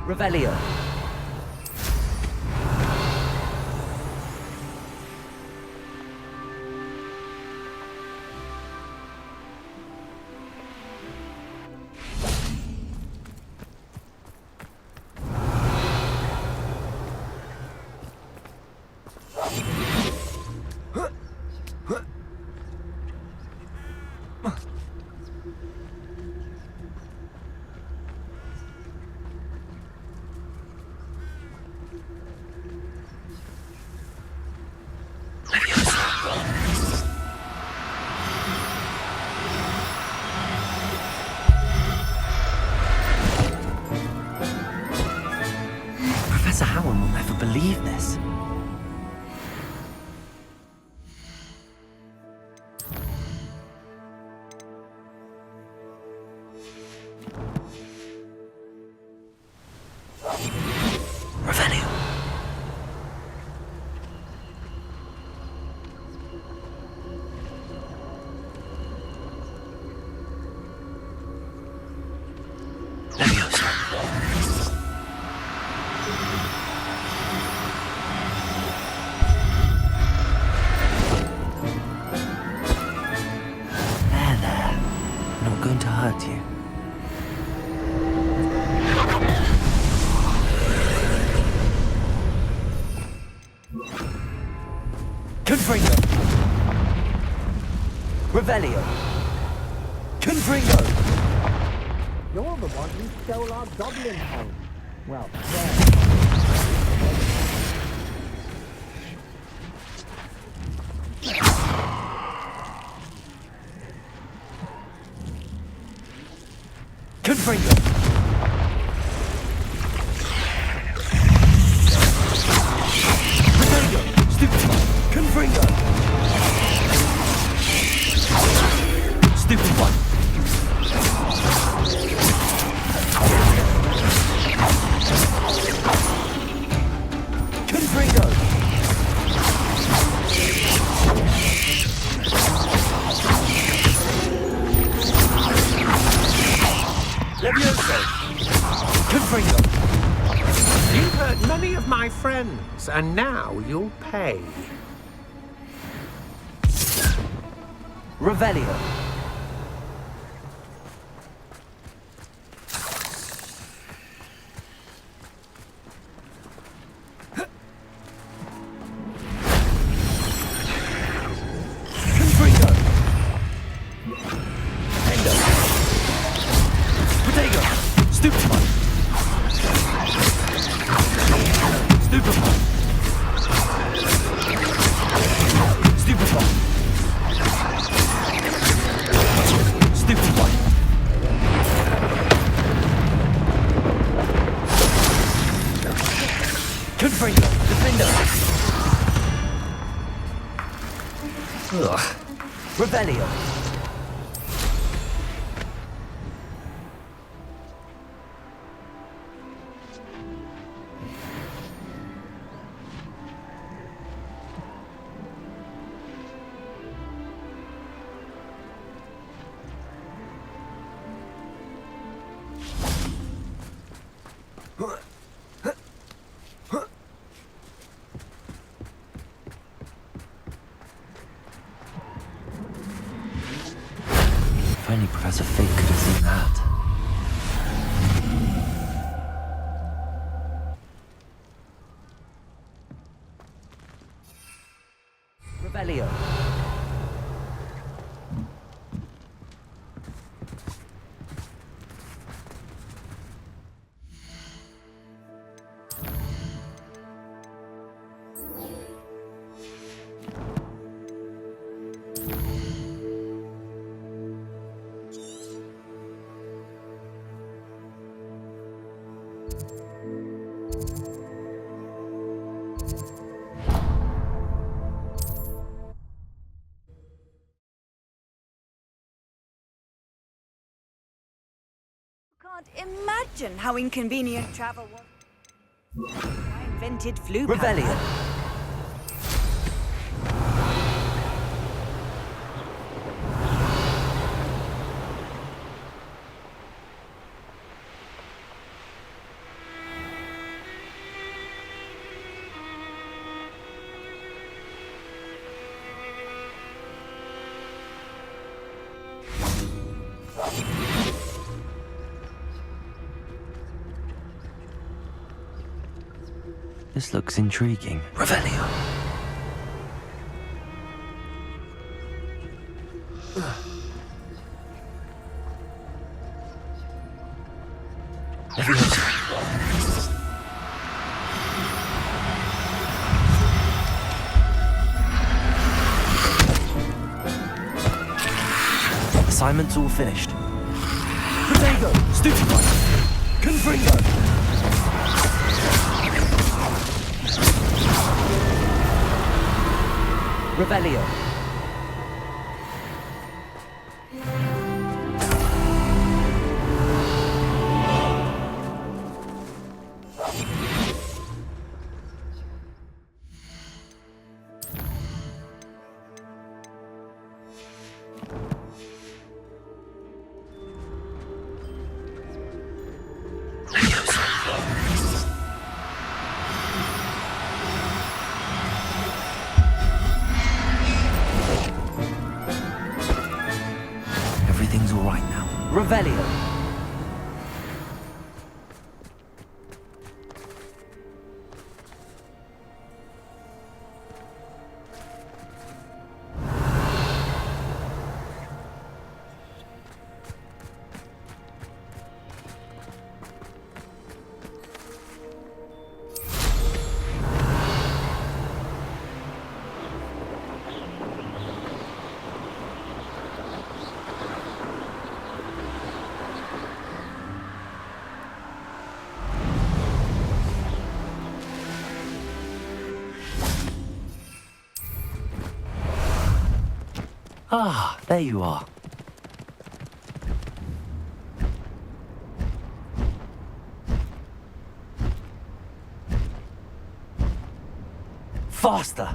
Revelio. Professor Howard will never believe this. Revelio. Going to hurt you. Confringo. Revelio. Confringo. You're the one who stole our goblin home. Well, Confringo. Revelio. Stupid. Confringo. Stupid one. Confringo. Levioso. Confringo. You've hurt many of my friends, and now you'll pay. Revelio. Confringo. Endo. Protego. Stupid one. Stupid one. Stupid one. Stupid one. Confringo. Defender. Ugh. Revelio. If only Professor Fig could have seen that. Revelio. Can't imagine how inconvenient travel was. I invented flu Rebellion. This looks intriguing. Revelio. Assignment's all finished. Protego! Stupefy! Confringo! Revelio. Everything's all right now. Revelio. Ah, there you are. Faster!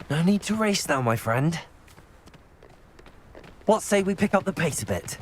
No need to race now, my friend. What say we pick up the pace a bit?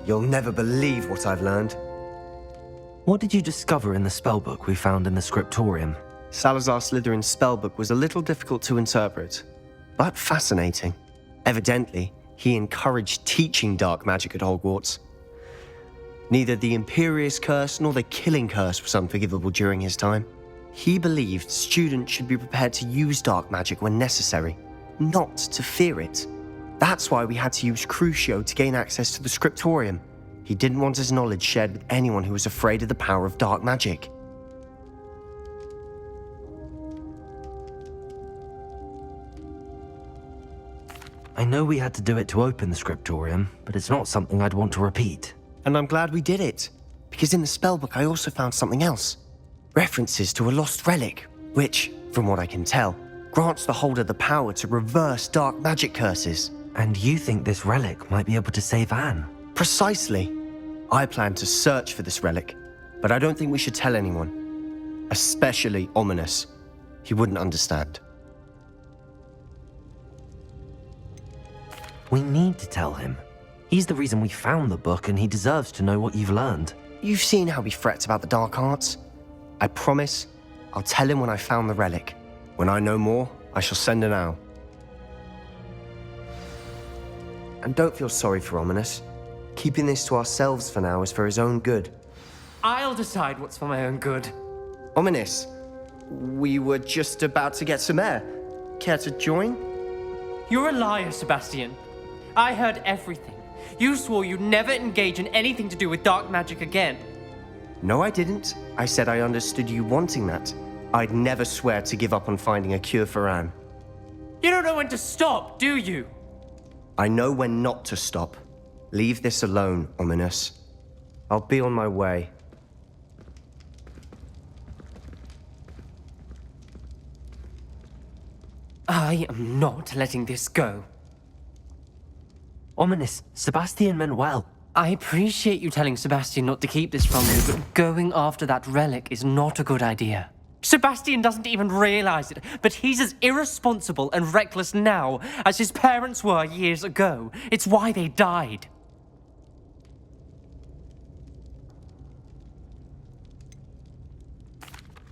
You'll never believe what I've learned. What did you discover in the spellbook we found in the scriptorium? Salazar Slytherin's spellbook was a little difficult to interpret, but fascinating. Evidently, he encouraged teaching dark magic at Hogwarts. Neither the Imperious Curse nor the Killing Curse was unforgivable during his time. He believed students should be prepared to use dark magic when necessary, not to fear it. That's why we had to use Crucio to gain access to the scriptorium. He didn't want his knowledge shared with anyone who was afraid of the power of dark magic. I know we had to do it to open the scriptorium, but it's not something I'd want to repeat. And I'm glad we did it, because in the spellbook I also found something else. References to a lost relic, which, from what I can tell, grants the holder the power to reverse dark magic curses. And you think this relic might be able to save Anne? Precisely. I plan to search for this relic, but I don't think we should tell anyone. Especially Ominous. He wouldn't understand. We need to tell him. He's the reason we found the book, and he deserves to know what you've learned. You've seen how he frets about the dark arts. I promise I'll tell him when I found the relic. When I know more, I shall send an owl. And don't feel sorry for Ominous. Keeping this to ourselves for now is for his own good. I'll decide what's for my own good. Ominous, we were just about to get some air. Care to join? You're a liar, Sebastian. I heard everything. You swore you'd never engage in anything to do with dark magic again. No, I didn't. I said I understood you wanting that. I'd never swear to give up on finding a cure for Anne. You don't know when to stop, do you? I know when not to stop. Leave this alone, Ominous. I'll be on my way. I am not letting this go. Ominous, Sebastian meant well. I appreciate you telling Sebastian not to keep this from me, but going after that relic is not a good idea. Sebastian doesn't even realize it, but he's as irresponsible and reckless now as his parents were years ago. It's why they died.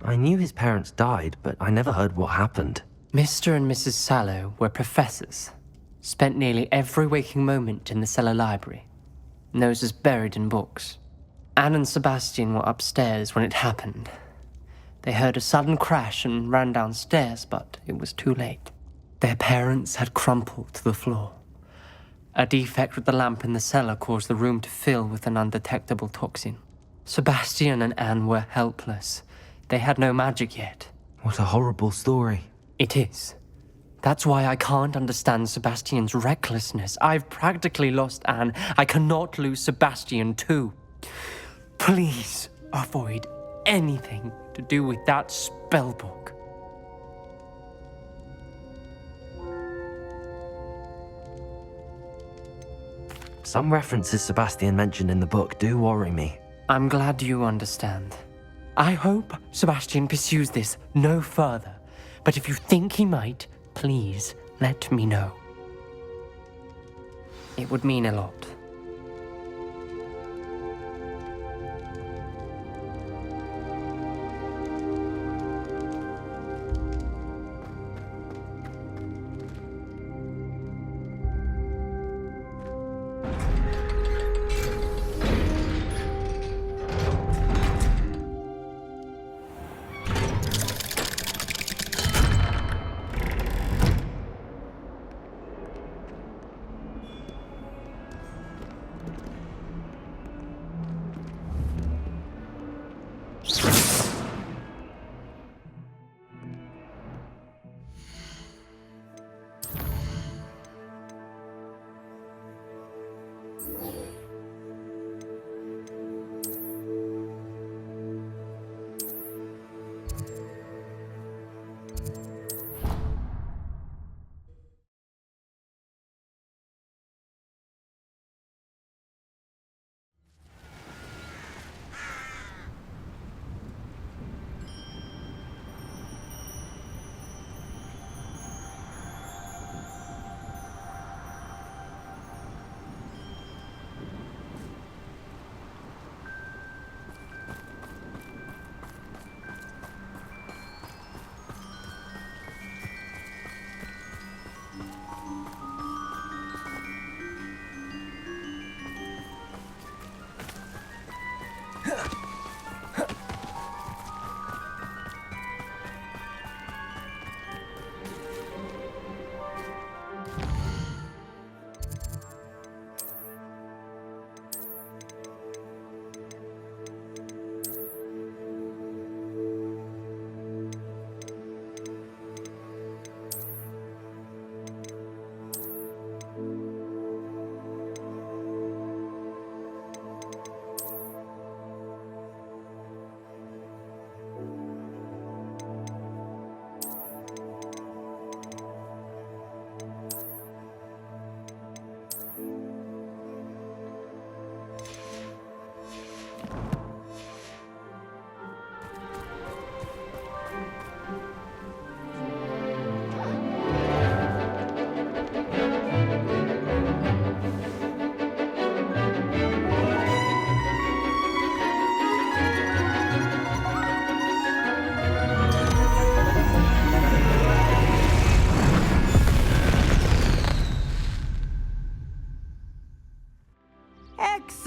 I knew his parents died, but I never heard what happened. Mr. and Mrs. Sallow were professors. Spent nearly every waking moment in the cellar library. Noses buried in books. Anne and Sebastian were upstairs when it happened. They heard a sudden crash and ran downstairs, but it was too late. Their parents had crumpled to the floor. A defect with the lamp in the cellar caused the room to fill with an undetectable toxin. Sebastian and Anne were helpless. They had no magic yet. What a horrible story. It is. That's why I can't understand Sebastian's recklessness. I've practically lost Anne. I cannot lose Sebastian too. Please avoid anything to do with that spellbook. Some references Sebastian mentioned in the book do worry me. I'm glad you understand. I hope Sebastian pursues this no further. But if you think he might, please let me know. It would mean a lot.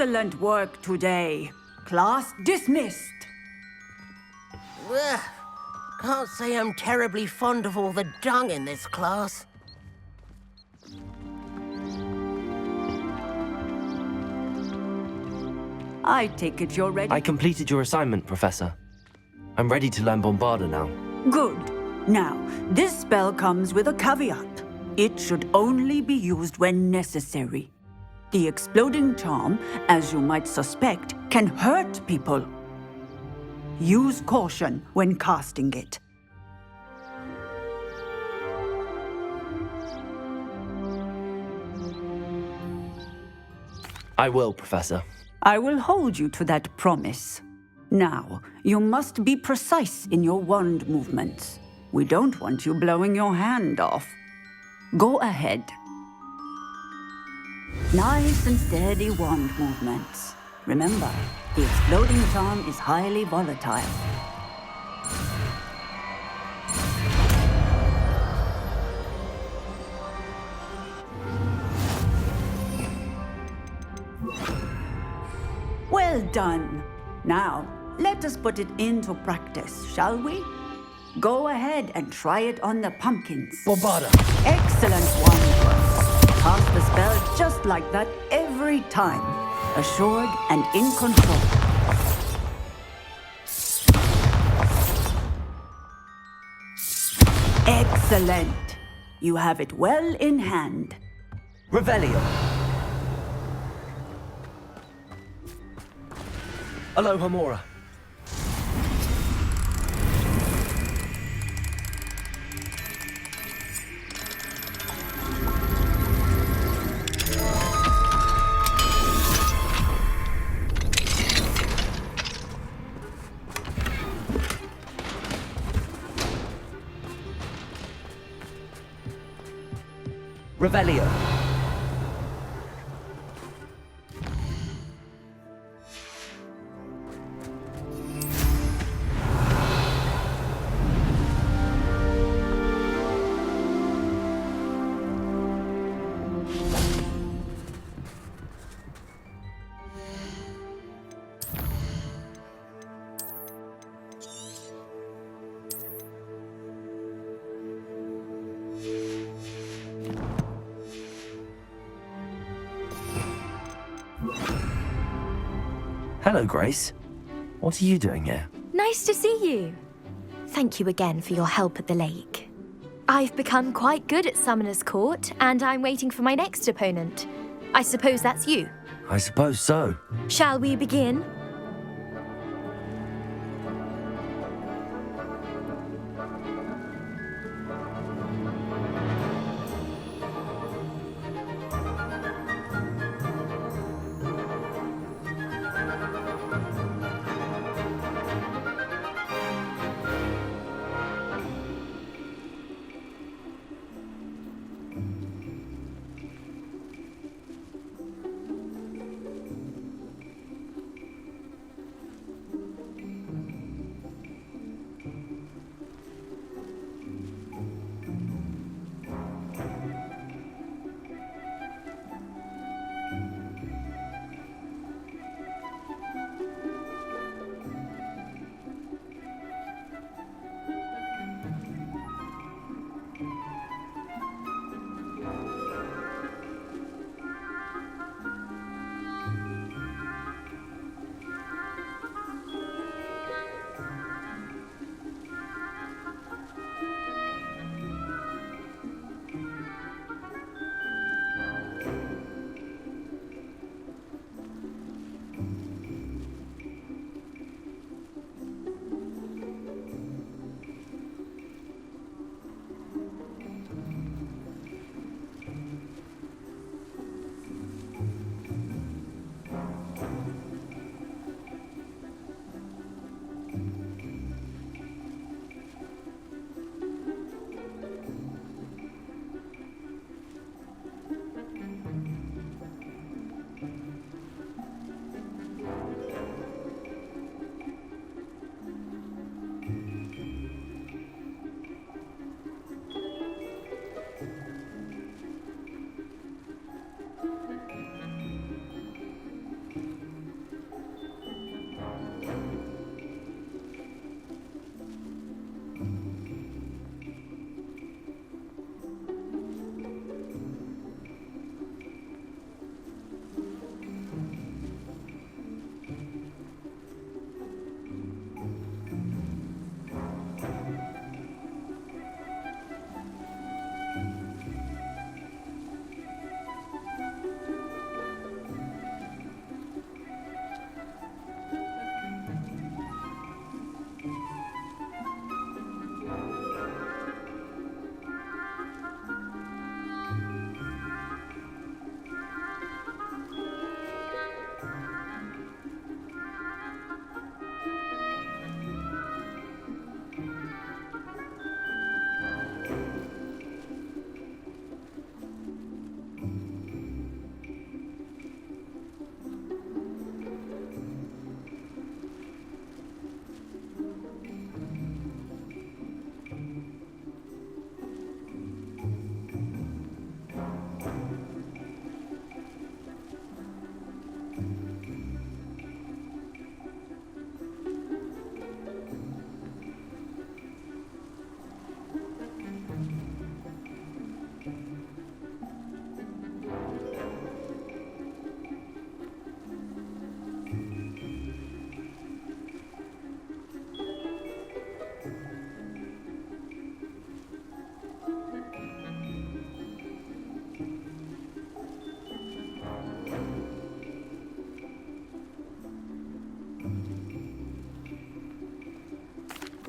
Excellent work today. Class dismissed. Ugh. Can't say I'm terribly fond of all the dung in this class. I take it you're ready. I completed your assignment, Professor. I'm ready to learn Bombarda now. Good. Now, this spell comes with a caveat. It should only be used when necessary. The exploding charm, as you might suspect, can hurt people. Use caution when casting it. I will, Professor. I will hold you to that promise. Now, you must be precise in your wand movements. We don't want you blowing your hand off. Go ahead. Nice and steady wand movements. Remember, the exploding charm is highly volatile. Well done. Now, let us put it into practice, shall we? Go ahead and try it on the pumpkins. Bombarda! Excellent wand. Cast the spell just like that every time. Assured and in control. Excellent. You have it well in hand. Revelio! Aloha Mora. Revelio. Hello, Grace. What are you doing here? Nice to see you. Thank you again for your help at the lake. I've become quite good at Summoner's Court, and I'm waiting for my next opponent. I suppose that's you. I suppose so. Shall we begin?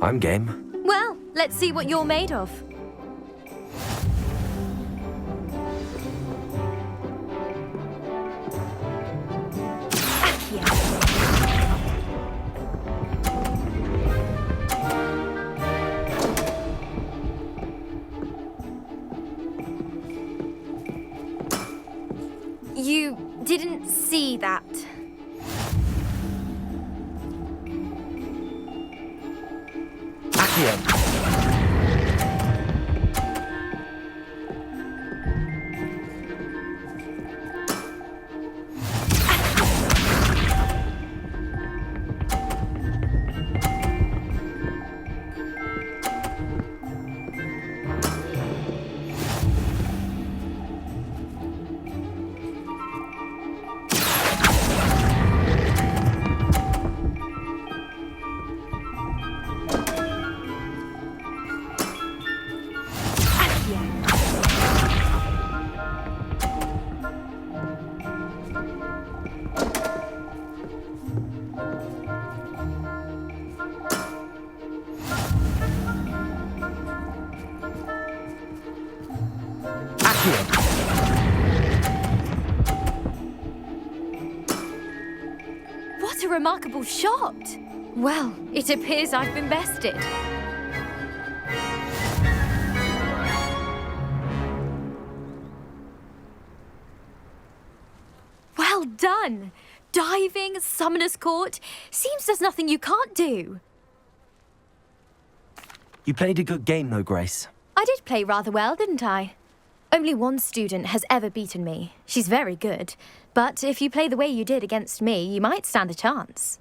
I'm game. Well, let's see what you're made of. You didn't see that. Accio. What a remarkable shot! Well, it appears I've been bested. Well done! Diving, Summoner's Court. Seems there's nothing you can't do. You played a good game though, Grace. I did play rather well, didn't I? Only one student has ever beaten me. She's very good. But if you play the way you did against me, you might stand a chance.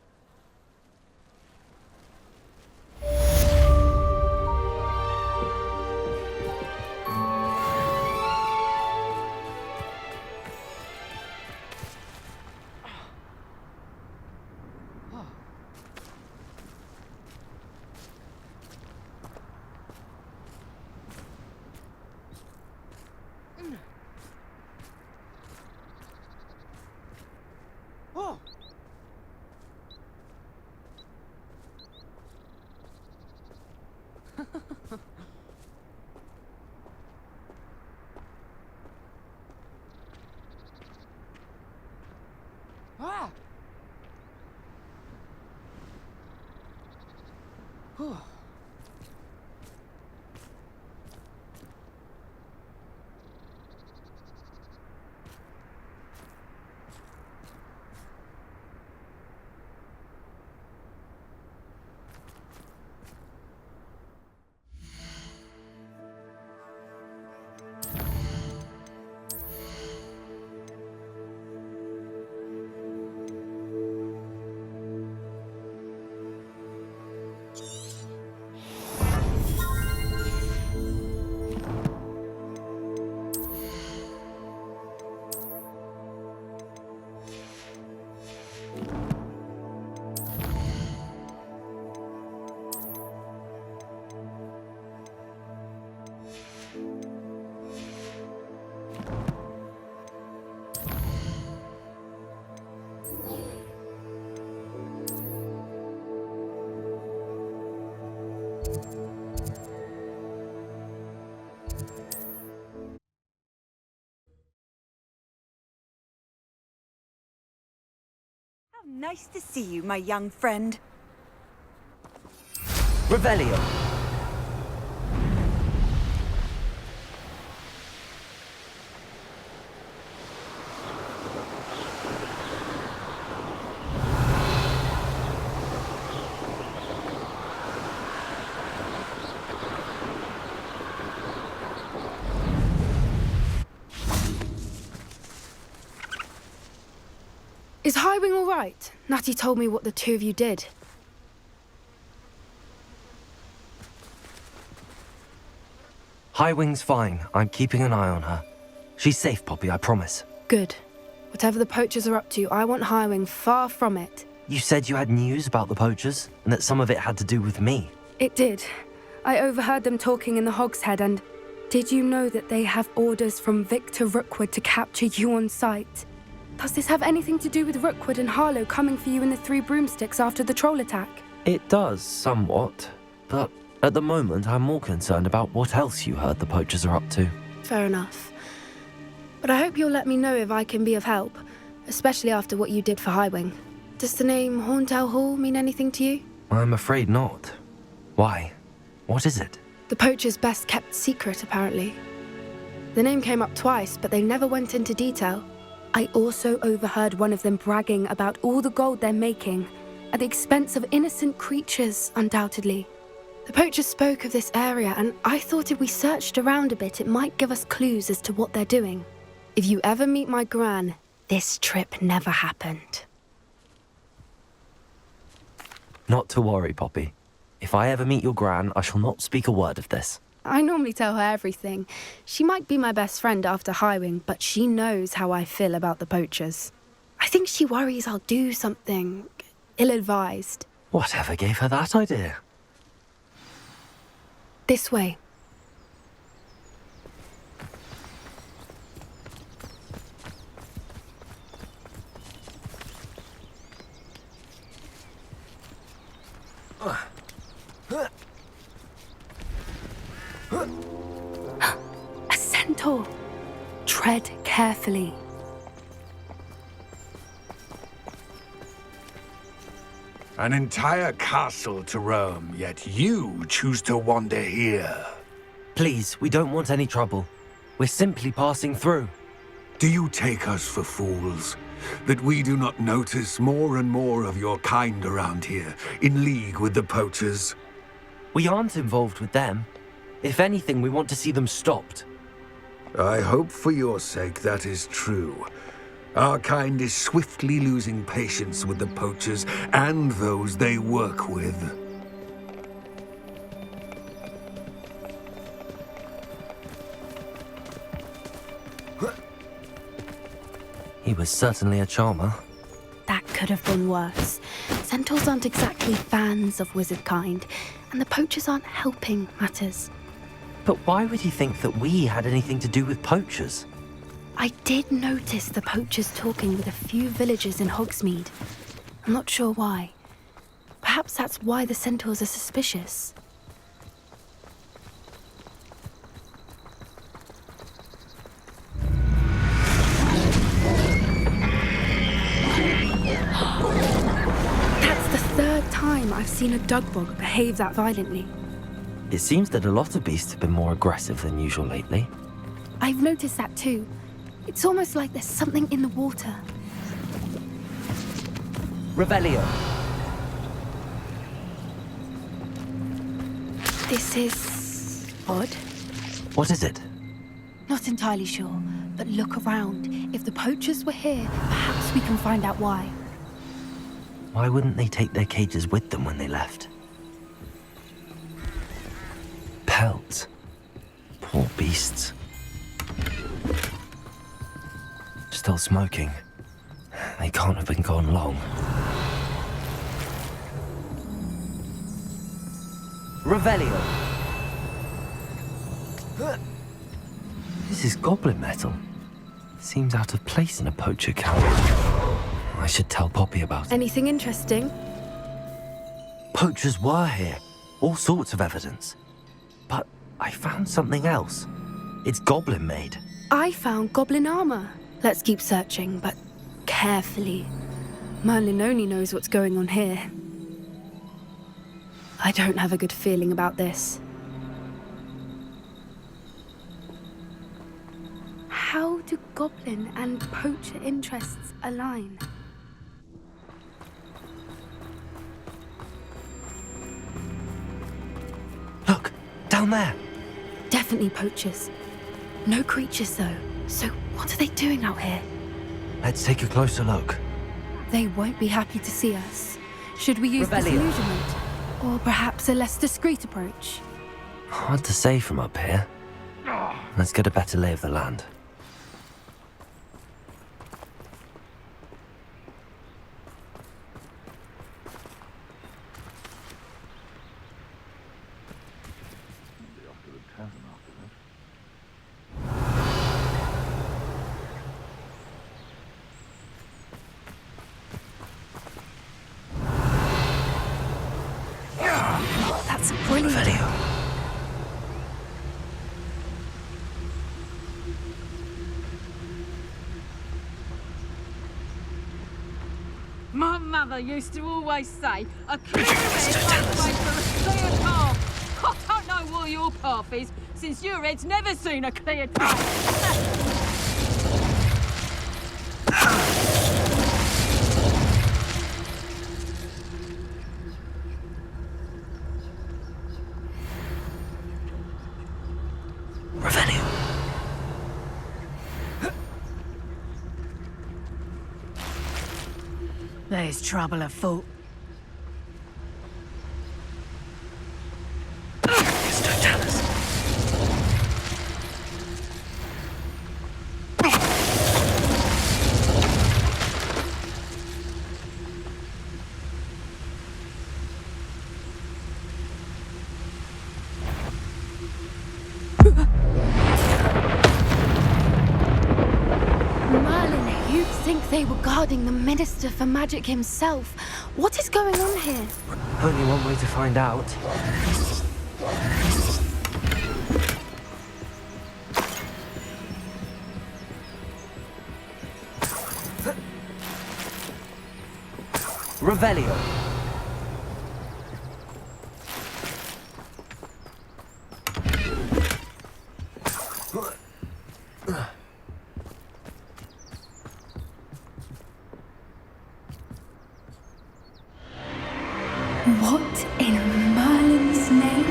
How nice to see you, my young friend. Revelio. Is Highwing all right? Natty told me what the two of you did. Highwing's fine. I'm keeping an eye on her. She's safe, Poppy, I promise. Good. Whatever the poachers are up to, I want Highwing far from it. You said you had news about the poachers, and that some of it had to do with me. It did. I overheard them talking in the Hogshead, and did you know that they have orders from Victor Rookwood to capture you on sight? Does this have anything to do with Rookwood and Harlow coming for you in the Three Broomsticks after the troll attack? It does, somewhat. But at the moment, I'm more concerned about what else you heard the poachers are up to. Fair enough. But I hope you'll let me know if I can be of help, especially after what you did for Highwing. Does the name Horntail Hall mean anything to you? I'm afraid not. Why? What is it? The poachers' best-kept secret, apparently. The name came up twice, but they never went into detail. I also overheard one of them bragging about all the gold they're making, at the expense of innocent creatures, undoubtedly. The poachers spoke of this area, and I thought if we searched around a bit, it might give us clues as to what they're doing. If you ever meet my gran, this trip never happened. Not to worry, Poppy. If I ever meet your gran, I shall not speak a word of this. I normally tell her everything. She might be my best friend after Highwing, but she knows how I feel about the poachers. I think she worries I'll do something ill-advised. Whatever gave her that idea? This way. A centaur. Tread carefully. An entire castle to roam, yet you choose to wander here. Please, we don't want any trouble. We're simply passing through. Do you take us for fools? That we do not notice more and more of your kind around here, in league with the poachers? We aren't involved with them. If anything, we want to see them stopped. I hope for your sake that is true. Our kind is swiftly losing patience with the poachers and those they work with. He was certainly a charmer. That could have been worse. Centaurs aren't exactly fans of wizard kind, and the poachers aren't helping matters. But why would he think that we had anything to do with poachers? I did notice the poachers talking with a few villagers in Hogsmeade. I'm not sure why. Perhaps that's why the centaurs are suspicious. That's the third time I've seen a dugbog behave that violently. It seems that a lot of beasts have been more aggressive than usual lately. I've noticed that too. It's almost like there's something in the water. Revelio. This is odd. What is it? Not entirely sure, but look around. If the poachers were here, perhaps we can find out why. Why wouldn't they take their cages with them when they left? Pelts. Poor beasts. Still smoking. They can't have been gone long. Revelio. This is goblin metal. Seems out of place in a poacher camp. I should tell Poppy about it. Anything interesting? Poachers were here. All sorts of evidence. But I found something else. It's goblin made. I found goblin armor. Let's keep searching, but carefully. Merlin only knows what's going on here. I don't have a good feeling about this. How do goblin and poacher interests align? Look, down there. Definitely poachers. No creatures, though. So what are they doing out here? Let's take a closer look. They won't be happy to see us. Should we use Revelio. disillusionment? Or perhaps a less discreet approach? Hard to say from up here. Let's get a better lay of the land. mother used to always say, a clear head makes way for a clear path. I don't know what your path is, since your head's never seen a clear path. Revelio. There's trouble afoot. Merlin, you'd think they were guarding the Minister for Magic himself. What is going on here? Only one way to find out. Revelio. What in Merlin's name?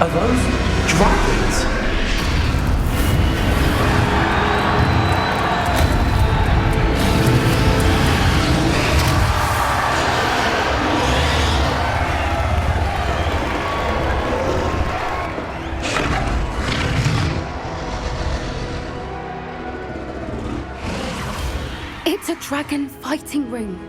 Are those dragons? It's a dragon fighting ring.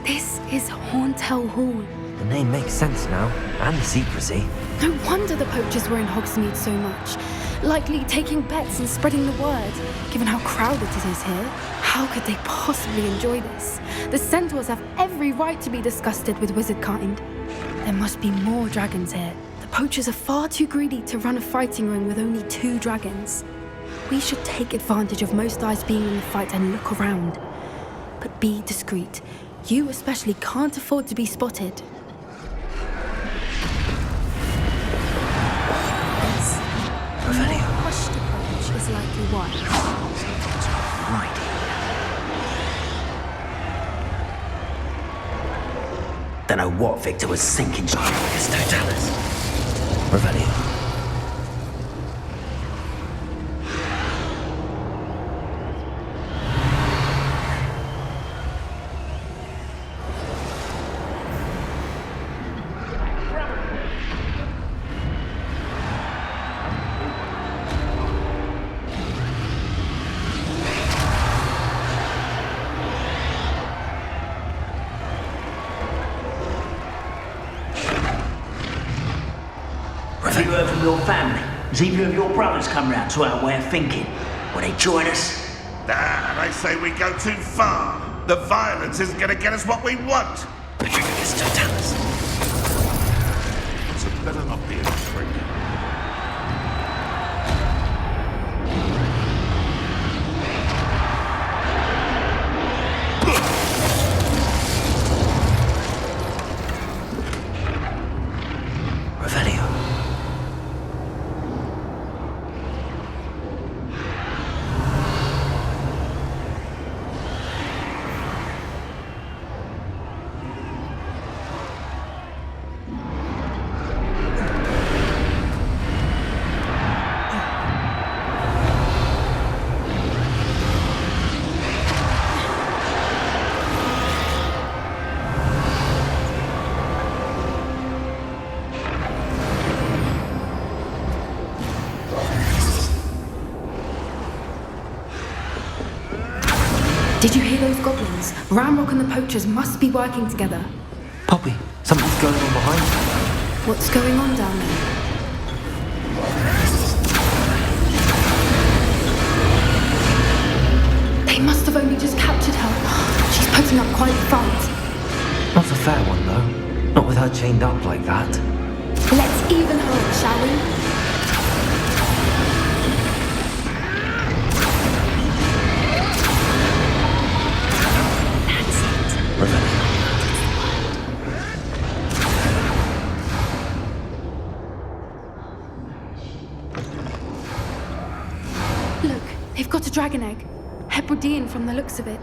This is Hauntel Hall. The name makes sense now, and the secrecy. No wonder the poachers were in Hogsmeade so much. Likely taking bets and spreading the word, given how crowded it is here. How could they possibly enjoy this? The centaurs have every right to be disgusted with wizard kind. There must be more dragons here. The poachers are far too greedy to run a fighting ring with only 2 dragons. We should take advantage of most eyes being in the fight and look around. But be discreet. You especially can't afford to be spotted. This Revelio. hushed approach is likely wise. Something's not right here. Don't know what Victor was thinking. It's Totalis. Revelio. Have you heard from your family? Has either of your brothers come round to our way of thinking? Will they join us? Ah, they say we go too far. The violence isn't going to get us what we want. Patricius Totalis. So better not be a trick. Revelio. Did you hear those goblins? Ramrock and the poachers must be working together. Poppy, something's going on behind you. What's going on down there? They must have only just captured her. She's putting up quite a fight. Not a fair one, though. Not with her chained up like that. Let's even her, shall we? They've got a dragon egg. Hebridean from the looks of it.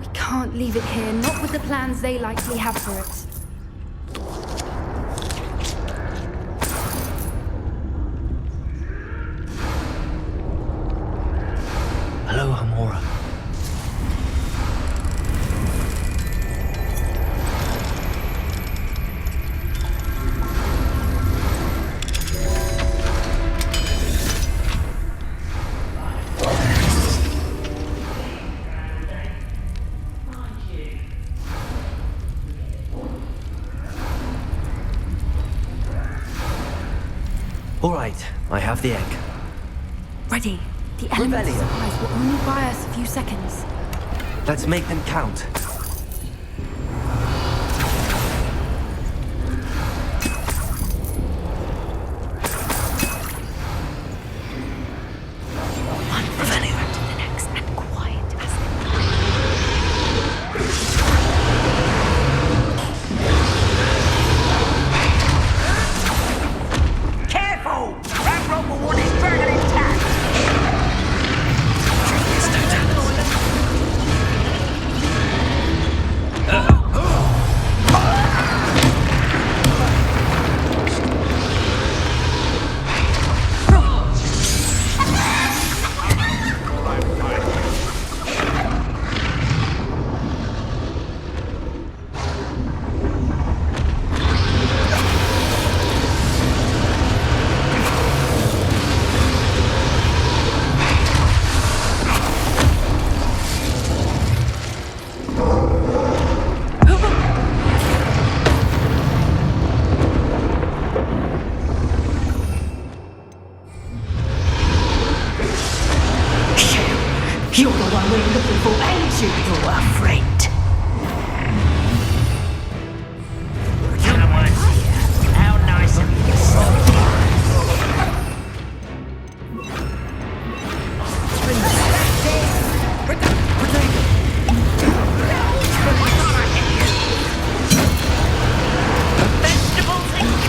We can't leave it here, not with the plans they likely have for it. Hello, Hamora. All right, I have the egg. Ready. The elements of surprise will only buy us a few seconds. Let's make them count. One follower to the next and quiet as Careful! That rope will want his dragon intact! You're the one we're looking for, ain't you, your friend? Come on here. How nice of you to stop. Vegetables and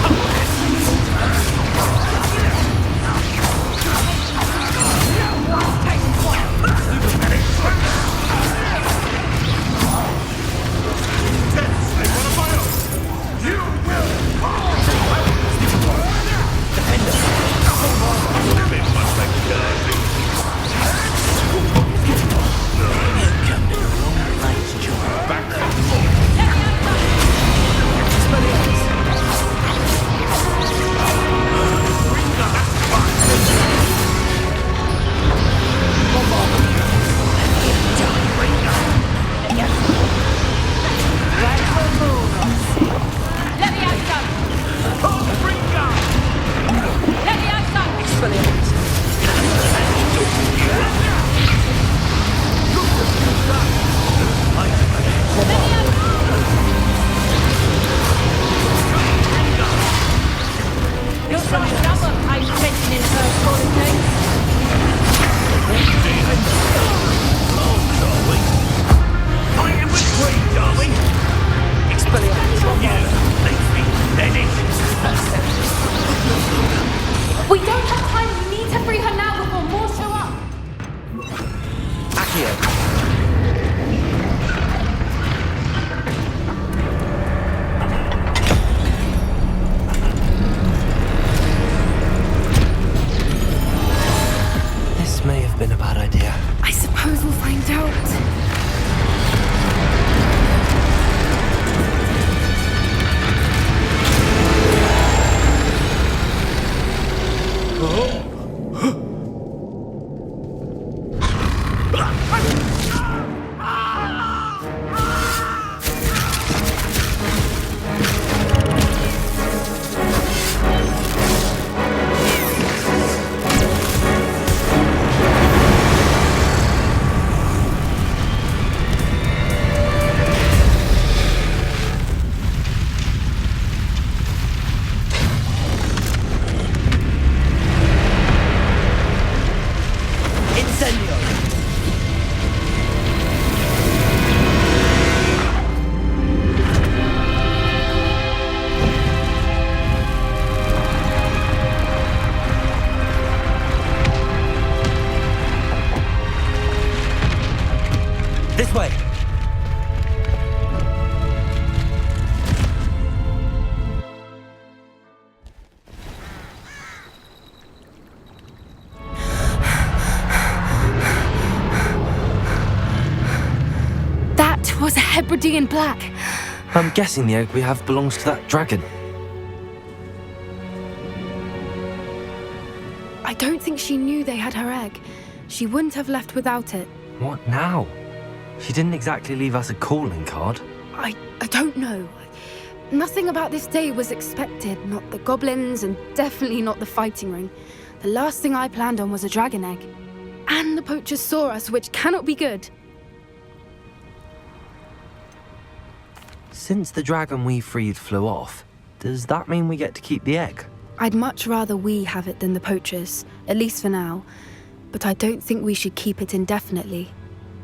We don't have time. We need to free her now before more show up. This may have been a bad idea. I suppose we'll find out. Hebridean black. I'm guessing the egg we have belongs to that dragon. I don't think she knew they had her egg. She wouldn't have left without it. What now? She didn't exactly leave us a calling card. I don't know. Nothing about this day was expected. Not the goblins, and definitely not the fighting ring. The last thing I planned on was a dragon egg. And the poachers saw us, which cannot be good. Since the dragon we freed flew off, does that mean we get to keep the egg? I'd much rather we have it than the poachers, at least for now. But I don't think we should keep it indefinitely.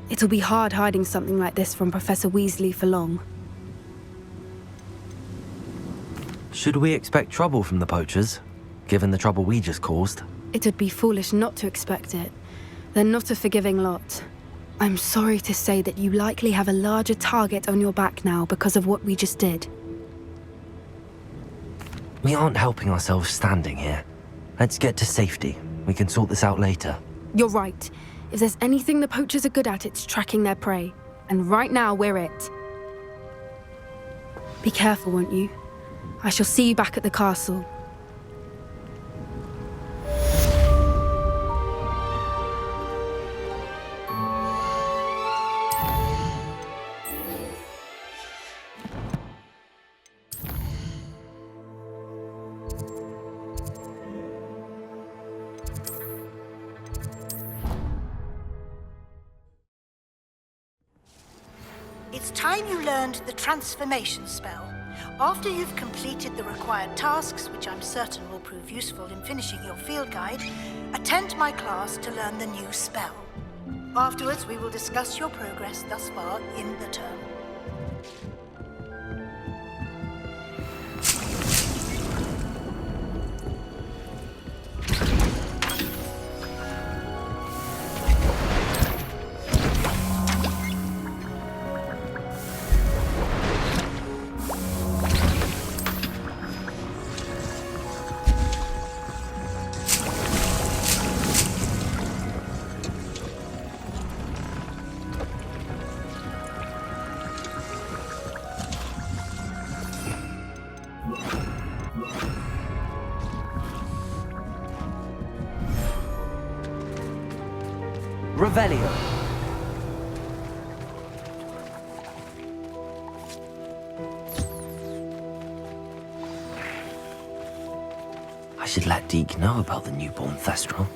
It'll be hard hiding something like this from Professor Weasley for long. Should we expect trouble from the poachers, given the trouble we just caused? It'd be foolish not to expect it. They're not a forgiving lot. I'm sorry to say that you likely have a larger target on your back now because of what we just did. We aren't helping ourselves standing here. Let's get to safety. We can sort this out later. You're right. If there's anything the poachers are good at, it's tracking their prey. And right now, we're it. Be careful, won't you? I shall see you back at the castle. It's time you learned the transformation spell. After you've completed the required tasks, which I'm certain will prove useful in finishing your field guide, attend my class to learn the new spell. Afterwards, we will discuss your progress thus far in the term. Revelio. I should let Deke know about the newborn Thestral.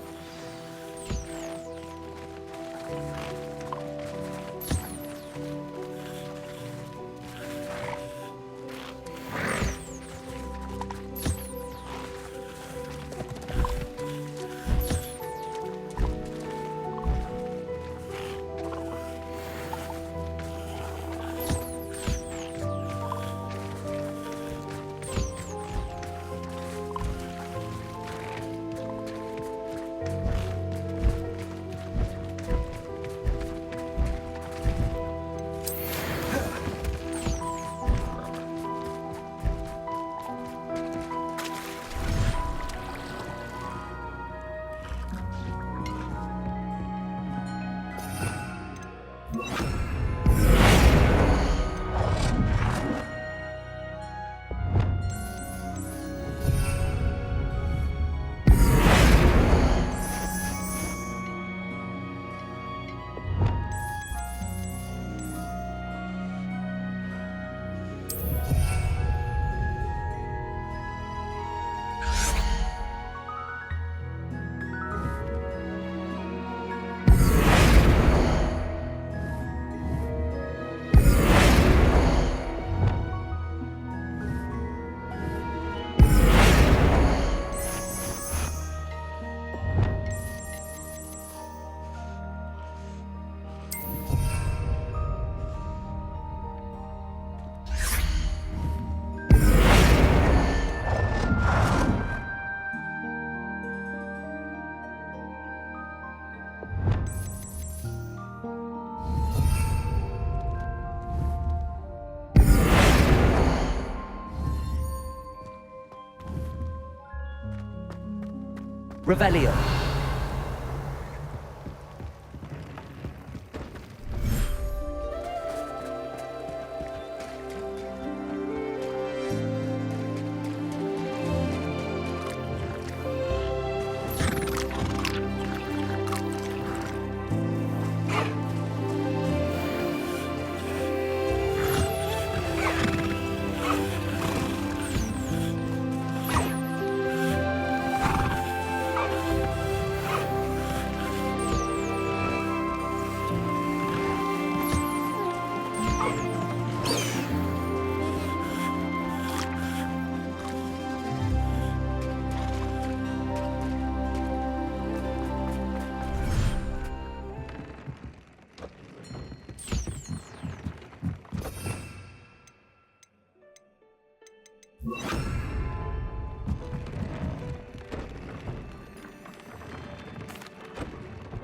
Revelio.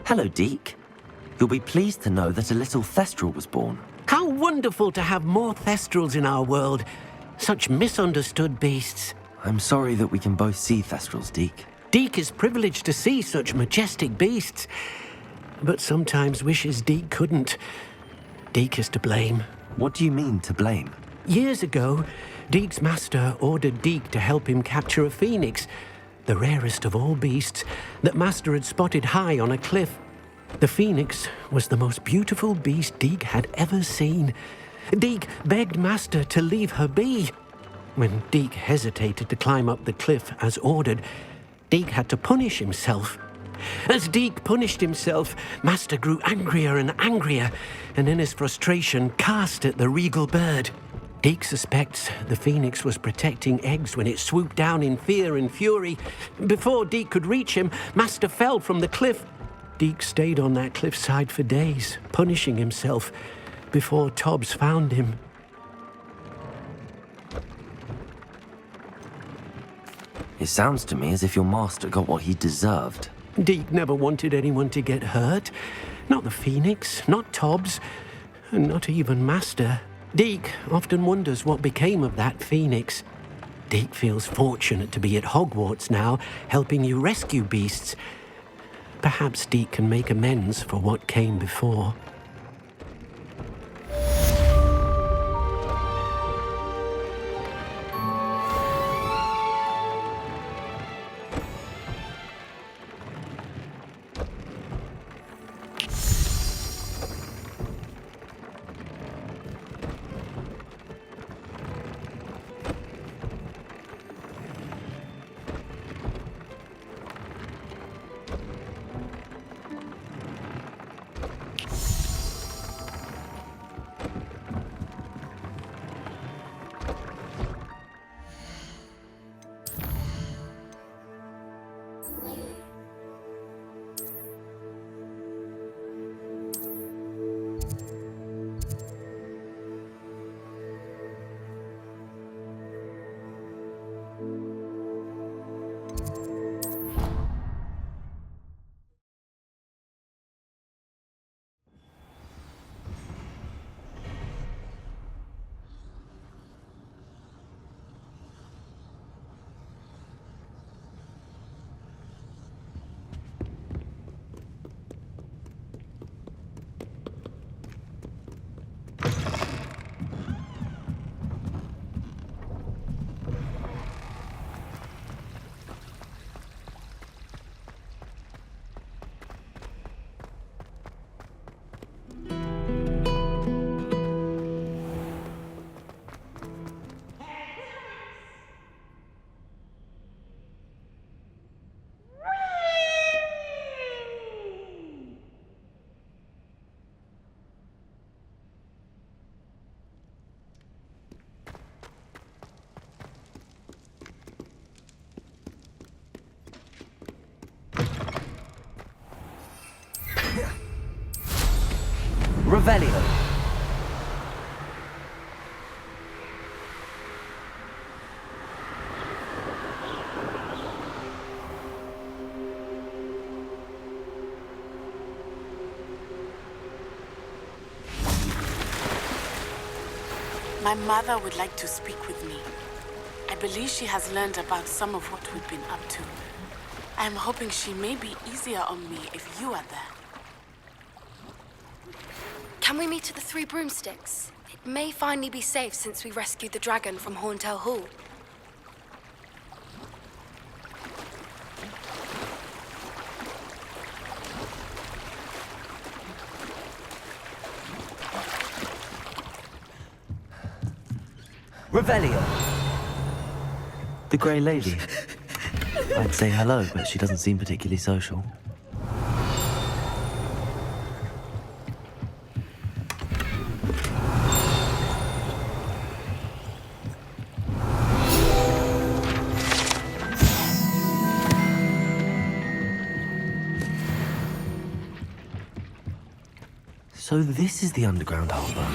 Hello, Deke. You'll be pleased to know that a little Thestral was born. How wonderful to have more Thestrals in our world. Such misunderstood beasts. I'm sorry that we can both see Thestrals, Deke. Deke is privileged to see such majestic beasts, but sometimes wishes Deke couldn't. Deke is to blame. What do you mean, to blame? Years ago, Deke's master ordered Deke to help him capture a phoenix, the rarest of all beasts, that master had spotted high on a cliff. The phoenix was the most beautiful beast Deke had ever seen. Deke begged master to leave her be. When Deke hesitated to climb up the cliff as ordered, Deke had to punish himself. As Deke punished himself, master grew angrier and angrier, and in his frustration cast at the regal bird. Deke suspects the phoenix was protecting eggs when it swooped down in fear and fury. Before Deke could reach him, master fell from the cliff. Deke stayed on that cliffside for days, punishing himself, before Tobbs found him. It sounds to me as if your master got what he deserved. Deke never wanted anyone to get hurt. Not the phoenix, not Tobbs, and not even master. Deke often wonders what became of that phoenix. Deke feels fortunate to be at Hogwarts now, helping you rescue beasts. Perhaps Deke can make amends for what came before. Revelio. My mother would like to speak with me. I believe she has learned about some of what we've been up to. I am hoping she may be easier on me if you are there. Can we meet at the Three Broomsticks? It may finally be safe since we rescued the dragon from Horntail Hall. Revelio. The Grey Lady. I'd say hello, but she doesn't seem particularly social. So this is the underground harbour.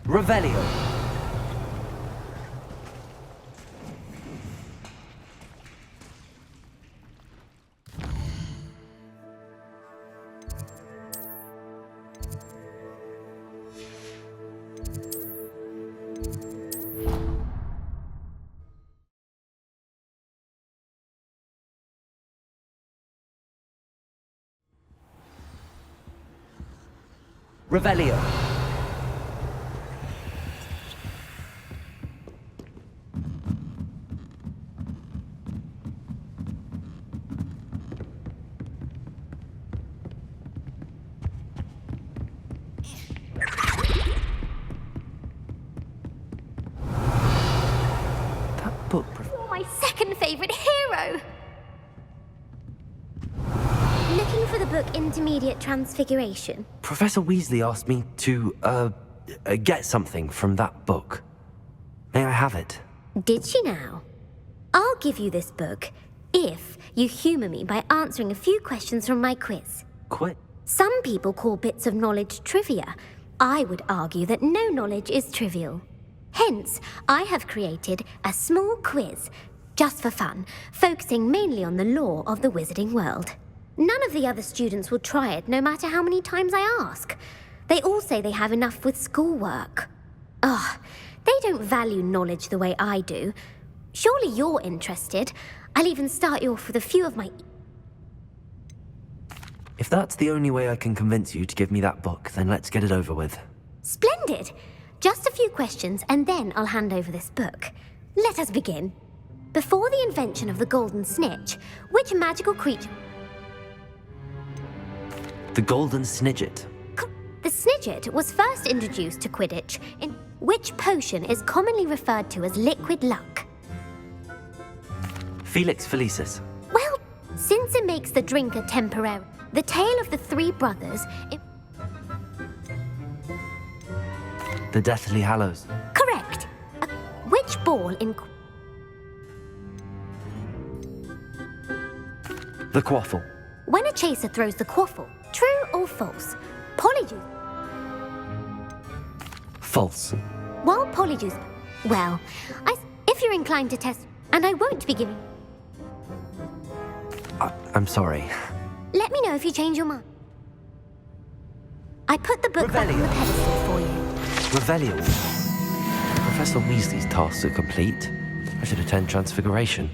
Revelio. Revelio. That book. You're my second favourite hero! Looking for the book Intermediate Transfiguration? Professor Weasley asked me to, get something from that book. May I have it? Did she now? I'll give you this book if you humour me by answering a few questions from my quiz. Quit. Some people call bits of knowledge trivia. I would argue that no knowledge is trivial. Hence, I have created a small quiz, just for fun, focusing mainly on the lore of the wizarding world. None of the other students will try it, no matter how many times I ask. They all say they have enough with schoolwork. Ugh, they don't value knowledge the way I do. Surely you're interested. I'll even start you off with a few of my... If that's the only way I can convince you to give me that book, then let's get it over with. Splendid! Just a few questions, and then I'll hand over this book. Let us begin. Before the invention of the golden snitch, which magical creature... The Golden Snidget. The Snidget was first introduced to Quidditch, in which potion is commonly referred to as liquid luck. Felix Felicis. Well, since it makes the drinker temporary, the tale of the three brothers... The Deathly Hallows. Correct. Which ball in... The Quaffle. When a chaser throws the quaffle, true or false? Polyjuice. False. While Polyjuice... Well, if you're inclined to test... And I won't be giving... I'm sorry. Let me know if you change your mind. I put the book back on the pedestal for you. Revelio. Professor Weasley's tasks are complete. I should attend Transfiguration.